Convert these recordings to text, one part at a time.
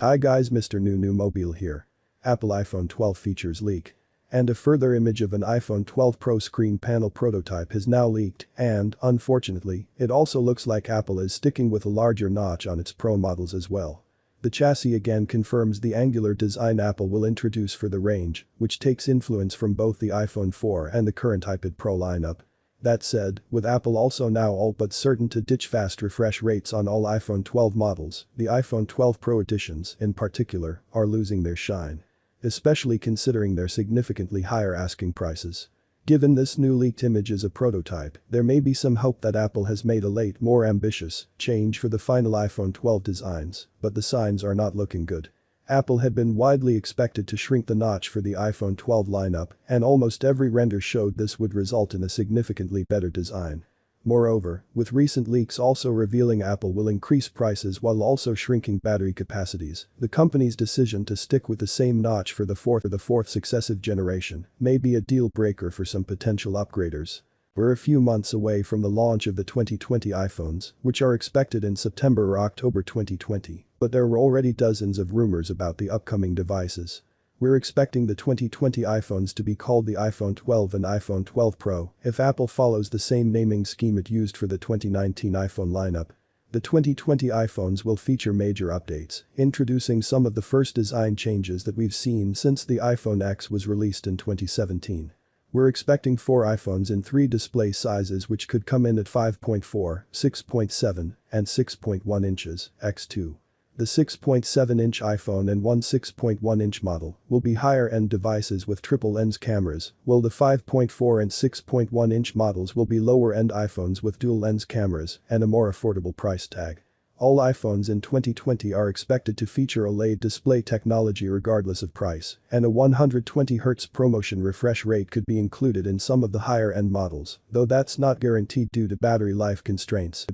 Hi guys, Mr. New Mobile here. Apple iPhone 12 features leak. And a further image of an iPhone 12 Pro screen panel prototype has now leaked and, unfortunately, it also looks like Apple is sticking with a larger notch on its Pro models as well. The chassis again confirms the angular design Apple will introduce for the range, which takes influence from both the iPhone 4 and the current iPad Pro lineup. That said, with Apple also now all but certain to ditch fast refresh rates on all iPhone 12 models, the iPhone 12 Pro editions, in particular, are losing their shine. Especially considering their significantly higher asking prices. Given this new leaked image is a prototype, there may be some hope that Apple has made a late, more ambitious change for the final iPhone 12 designs, but the signs are not looking good. Apple had been widely expected to shrink the notch for the iPhone 12 lineup, and almost every render showed this would result in a significantly better design. Moreover, with recent leaks also revealing Apple will increase prices while also shrinking battery capacities, the company's decision to stick with the same notch for the fourth successive generation may be a deal breaker for some potential upgraders. We're a few months away from the launch of the 2020 iPhones, which are expected in September or October 2020, but there were already dozens of rumors about the upcoming devices. We're expecting the 2020 iPhones to be called the iPhone 12 and iPhone 12 Pro if Apple follows the same naming scheme it used for the 2019 iPhone lineup. The 2020 iPhones will feature major updates, introducing some of the first design changes that we've seen since the iPhone X was released in 2017. We're expecting 4 iPhones in 3 display sizes which could come in at 5.4, 6.7, and 6.1 inches, x2. The 6.7-inch iPhone and one 6.1-inch model will be higher-end devices with triple lens cameras, while the 5.4 and 6.1-inch models will be lower-end iPhones with dual lens cameras and a more affordable price tag. All iPhones in 2020 are expected to feature OLED display technology regardless of price, and a 120Hz ProMotion refresh rate could be included in some of the higher-end models, though that's not guaranteed due to battery life constraints,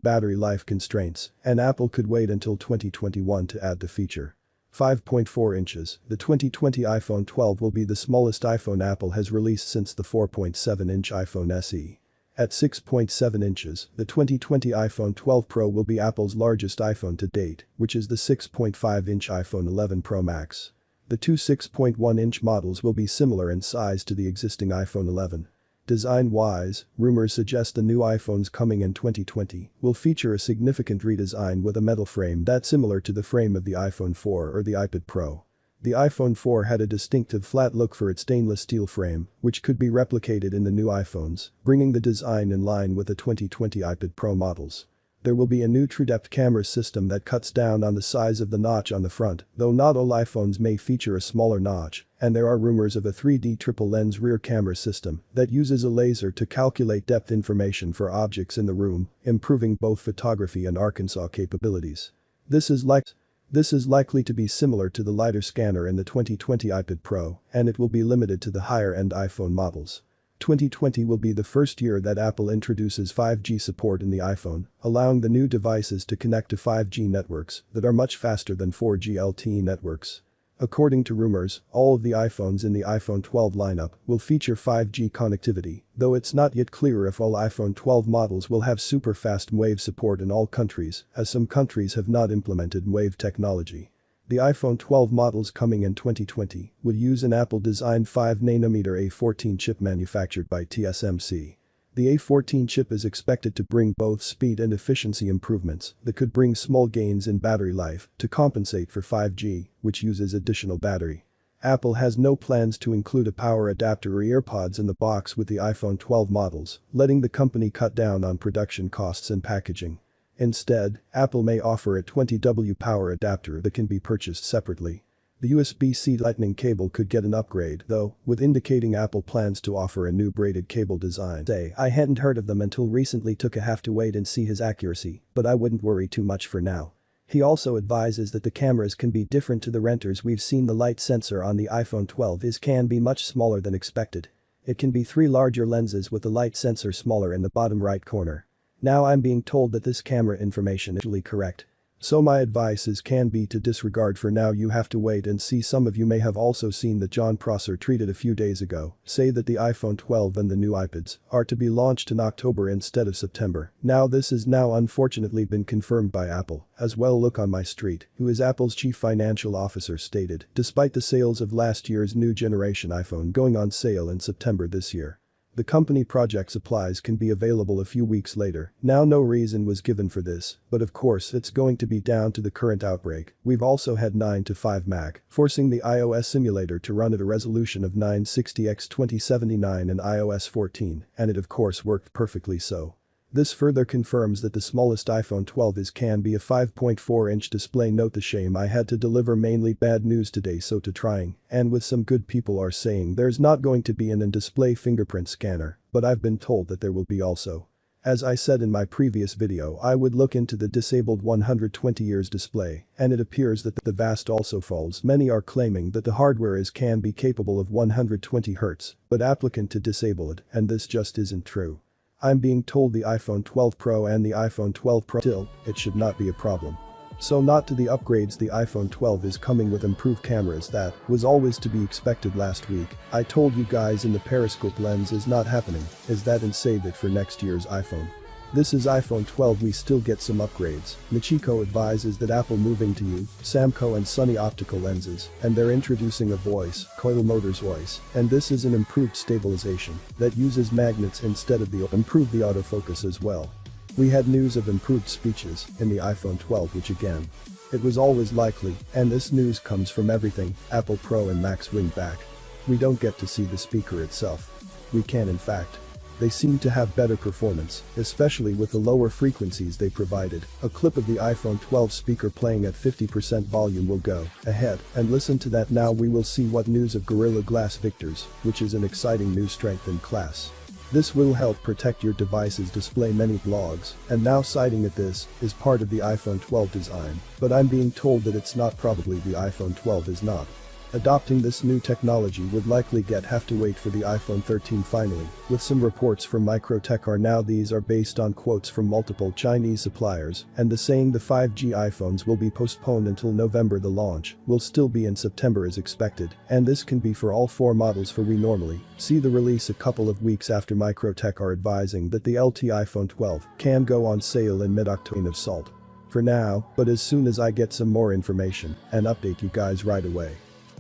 and Apple could wait until 2021 to add the feature. 5.4 inches, the 2020 iPhone 12 will be the smallest iPhone Apple has released since the 4.7-inch iPhone SE. At 6.7 inches, the 2020 iPhone 12 Pro will be Apple's largest iPhone to date, which is the 6.5-inch iPhone 11 Pro Max. The two 6.1-inch models will be similar in size to the existing iPhone 11. Design-wise, rumors suggest the new iPhones coming in 2020 will feature a significant redesign with a metal frame that's similar to the frame of the iPhone 4 or the iPad Pro. The iPhone 4 had a distinctive flat look for its stainless steel frame, which could be replicated in the new iPhones, bringing the design in line with the 2020 iPad Pro models. There will be a new TrueDepth camera system that cuts down on the size of the notch on the front, though not all iPhones may feature a smaller notch, and there are rumors of a 3D triple lens rear camera system that uses a laser to calculate depth information for objects in the room, improving both photography and Arkansas capabilities. This is likely to be similar to the LiDAR scanner in the 2020 iPad Pro, and it will be limited to the higher-end iPhone models. 2020 will be the first year that Apple introduces 5G support in the iPhone, allowing the new devices to connect to 5G networks that are much faster than 4G LTE networks. According to rumors, all of the iPhones in the iPhone 12 lineup will feature 5G connectivity, though it's not yet clear if all iPhone 12 models will have super-fast Wave support in all countries, as some countries have not implemented Wave technology. The iPhone 12 models coming in 2020 would use an Apple-designed 5nm A14 chip manufactured by TSMC. The A14 chip is expected to bring both speed and efficiency improvements that could bring small gains in battery life to compensate for 5G, which uses additional battery. Apple has no plans to include a power adapter or earpods in the box with the iPhone 12 models, letting the company cut down on production costs and packaging. Instead, Apple may offer a 20W power adapter that can be purchased separately. The USB-C Lightning cable could get an upgrade though, with indicating Apple plans to offer a new braided cable design. I hadn't heard of them until recently, have to wait and see his accuracy, but I wouldn't worry too much for now. He also advises that the cameras can be different to the renters we've seen. The light sensor on the iPhone 12 can be much smaller than expected. It can be 3 larger lenses with the light sensor smaller in the bottom right corner. Now I'm being told that this camera information is actually correct. So my advice is can be to disregard for now. You have to wait and see. Some of you may have also seen that John Prosser tweeted a few days ago, say that the iPhone 12 and the new iPads are to be launched in October instead of September. Now this has now unfortunately been confirmed by Apple, as well. Look on my street, who is Apple's chief financial officer, stated, despite the sales of last year's new generation iPhone going on sale in September this year, the company project supplies can be available a few weeks later. Now no reason was given for this, but of course it's going to be down to the current outbreak. We've also had 9 to 5 Mac, forcing the iOS simulator to run at a resolution of 960x2079 in iOS 14, and it of course worked perfectly so. This further confirms that the smallest iPhone 12 can be a 5.4-inch display. Note the shame I had to deliver mainly bad news today, so to trying, and with some good people are saying there's not going to be an in-display fingerprint scanner, but I've been told that there will be also. As I said in my previous video, I would look into the disabled 120 Hz display, and it appears that the vast also falls. Many are claiming that the hardware can be capable of 120 Hz, but applicant to disable it, and this just isn't true. I'm being told the iPhone 12 Pro and the iPhone 12 Pro still, it should not be a problem. So not to the upgrades. The iPhone 12 is coming with improved cameras. That was always to be expected last week. I told you guys in the periscope lens is not happening, is that, and save it for next year's iPhone. This is iPhone 12. We still get some upgrades. Michiko advises that Apple moving to Samco and Sony optical lenses, and they're introducing a voice, Coil Motors voice, and this is an improved stabilization that uses magnets instead of the improved the autofocus as well. We had news of improved speeches in the iPhone 12, which again, it was always likely, and this news comes from everything Apple Pro and Max wing back. We don't get to see the speaker itself. We can, in fact. They seem to have better performance, especially with the lower frequencies they provided. A clip of the iPhone 12 speaker playing at 50% volume will go ahead and listen to that now. We will see what news of Gorilla Glass Victors, which is an exciting new strength in class. This will help protect your device's display. Many blogs, and now citing it, this is part of the iPhone 12 design, but I'm being told that it's not. Probably the iPhone 12 is not. Adopting this new technology would likely have to wait for the iPhone 13 finally, with some reports from Microtech are now. These are based on quotes from multiple Chinese suppliers, and the saying the 5G iPhones will be postponed until November. The launch will still be in September as expected, and this can be for all 4 models. For we normally see the release a couple of weeks after. Microtech are advising that the LT iPhone 12 can go on sale in mid-October of salt. For now, but as soon as I get some more information, and update you guys right away.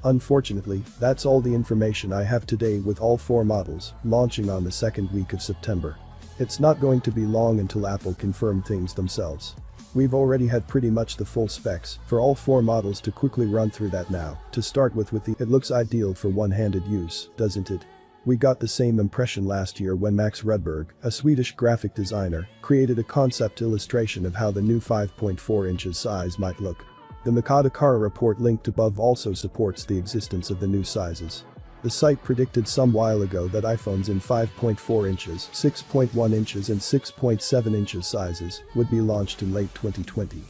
Unfortunately, that's all the information I have today, with all 4 models launching on the second week of September. It's not going to be long until Apple confirm things themselves. We've already had pretty much the full specs for all 4 models. To quickly run through that now. To start with the it looks ideal for one-handed use, doesn't it? We got the same impression last year when Max Rudberg, a Swedish graphic designer, created a concept illustration of how the new 5.4 inches size might look. The Makata report linked above also supports the existence of the new sizes. The site predicted some while ago that iPhones in 5.4 inches, 6.1 inches and 6.7 inches sizes would be launched in late 2020.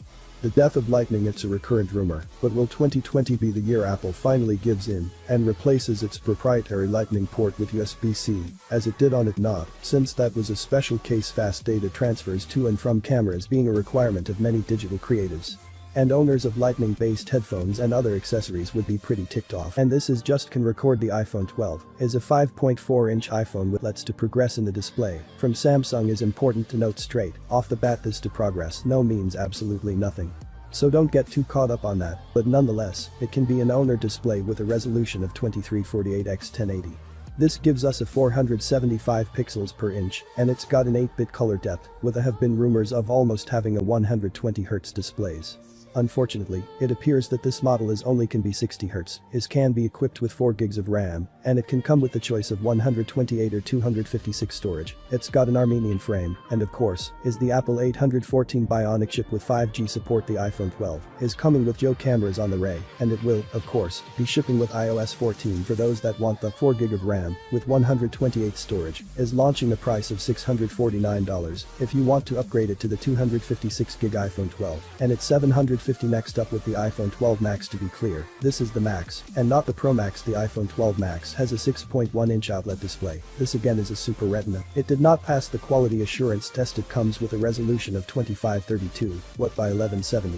The death of Lightning, it's a recurrent rumor, but will 2020 be the year Apple finally gives in and replaces its proprietary Lightning port with USB-C, as it did on it not, since that was a special case. Fast data transfers to and from cameras being a requirement of many digital creatives. And owners of Lightning-based headphones and other accessories would be pretty ticked off. And this is just can record. The iPhone 12 is a 5.4-inch iPhone with lets to progress in the display. From Samsung is important to note straight off the bat. This to progress no means absolutely nothing. So don't get too caught up on that, but nonetheless, it can be an owner display with a resolution of 2348x1080. This gives us a 475 pixels per inch, and it's got an 8-bit color depth, with have been rumors of almost having a 120 Hz displays. Unfortunately, it appears that this model only can be 60 Hz, can be equipped with 4 gigs of RAM, and it can come with the choice of 128 or 256 storage. It's got an Armenian frame, and of course, is the Apple 814 Bionic chip with 5G support. The iPhone 12 is coming with Joe cameras on the way, and it will, of course, be shipping with iOS 14 for those that want the 4 gig of RAM with 128 storage, is launching the price of $649 if you want to upgrade it to the 256 gig iPhone 12, and it's $750. Next up with the iPhone 12 Max. To be clear, this is the Max and not the Pro Max. The iPhone 12 Max has a 6.1-inch outlet display. This again is a Super Retina. It did not pass the quality assurance test. It comes with a resolution of 2532 by 1170.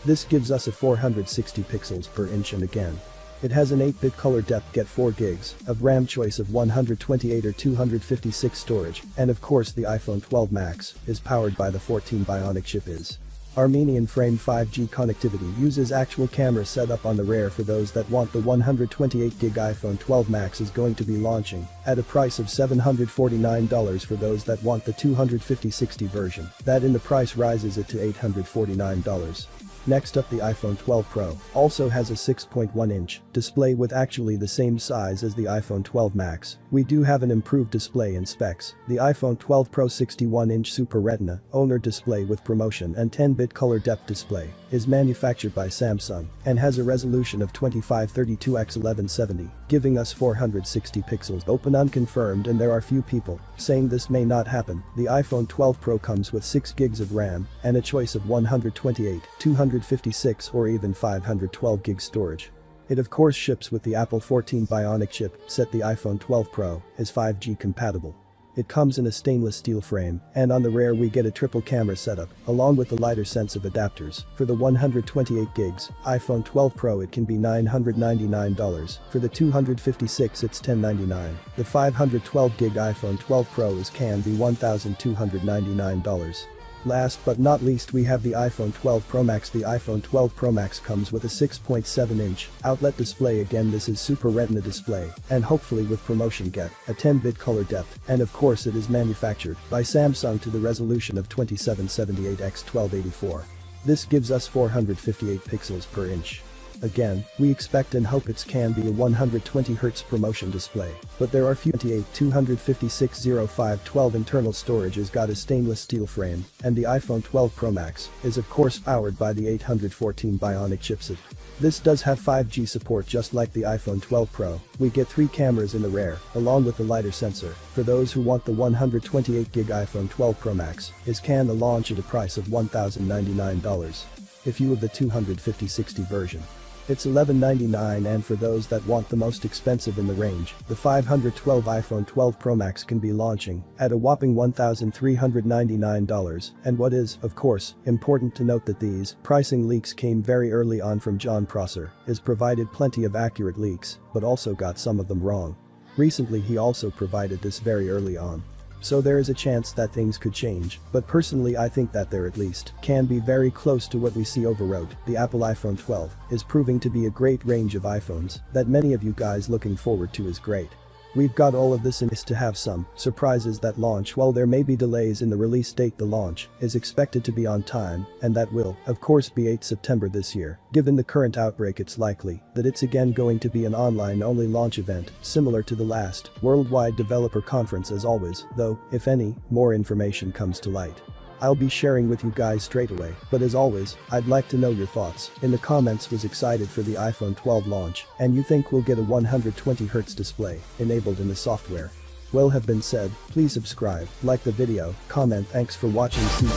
This gives us a 460 pixels per inch, and again, it has an 8-bit color depth, get 4 gigs of RAM, choice of 128 or 256 storage, and of course the iPhone 12 Max is powered by the 14 Bionic chip. Armenian frame 5G connectivity, uses actual camera setup on the rear. For those that want, the 128GB iPhone 12 Max is going to be launching at a price of $749. For those that want the 250/60 version, that in the price rises it to $849. Next up, the iPhone 12 Pro also has a 6.1-inch display with actually the same size as the iPhone 12 Max. We do have an improved display in specs. The iPhone 12 Pro 61-inch Super Retina OLED display with promotion and 10-bit color depth display is manufactured by Samsung and has a resolution of 2532x1170, giving us 460 pixels. Open unconfirmed, and there are few people saying this may not happen. The iPhone 12 Pro comes with 6 gigs of RAM and a choice of 128, 256 or even 512 gig storage. It of course ships with the Apple 14 Bionic chip set. The iPhone 12 Pro is 5G compatible. It comes in a stainless steel frame, and on the rear we get a triple camera setup along with the lighter sense of adapters. For the 128 gigs iPhone 12 Pro it can be $999. For the 256 it's $1,099. The 512 gig iPhone 12 Pro can be $1,299. Last but not least, we have the iPhone 12 Pro Max. The iPhone 12 Pro Max comes with a 6.7-inch outlet display. Again, this is Super Retina display, and hopefully with promotion get a 10-bit color depth, and of course it is manufactured by Samsung to the resolution of 2778x1284. This gives us 458 pixels per inch. Again, we expect and hope it can be a 120Hz promotion display, but there are few. 2560512 internal storage has got a stainless steel frame, and the iPhone 12 Pro Max is of course powered by the 814 Bionic chipset. This does have 5G support just like the iPhone 12 Pro. We get 3 cameras in the rear, along with the LiDAR sensor. For those who want the 128GB iPhone 12 Pro Max can the launch at a price of $1,099. If you have the 250/60 version, it's $1,199, and for those that want the most expensive in the range, the 512 iPhone 12 Pro Max can be launching at a whopping $1,399. And what is, of course, important to note that these pricing leaks came very early on from John Prosser, has provided plenty of accurate leaks, but also got some of them wrong. Recently he also provided this very early on. So there is a chance that things could change, but personally I think that there at least can be very close to what we see over road. The Apple iPhone 12 is proving to be a great range of iPhones that many of you guys looking forward to is great. We've got all of this in is to have some surprises that launch. While there may be delays in the release date, the launch is expected to be on time, and that will, of course, be 8 September this year. Given the current outbreak, it's likely that it's again going to be an online-only launch event, similar to the last Worldwide Developer Conference. As always, though, if any more information comes to light, I'll be sharing with you guys straight away. But as always, I'd like to know your thoughts in the comments. Was excited for the iPhone 12 launch, and you think we'll get a 120Hz display enabled in the software? Well, have been said, please subscribe, like the video, comment. Thanks for watching. See you.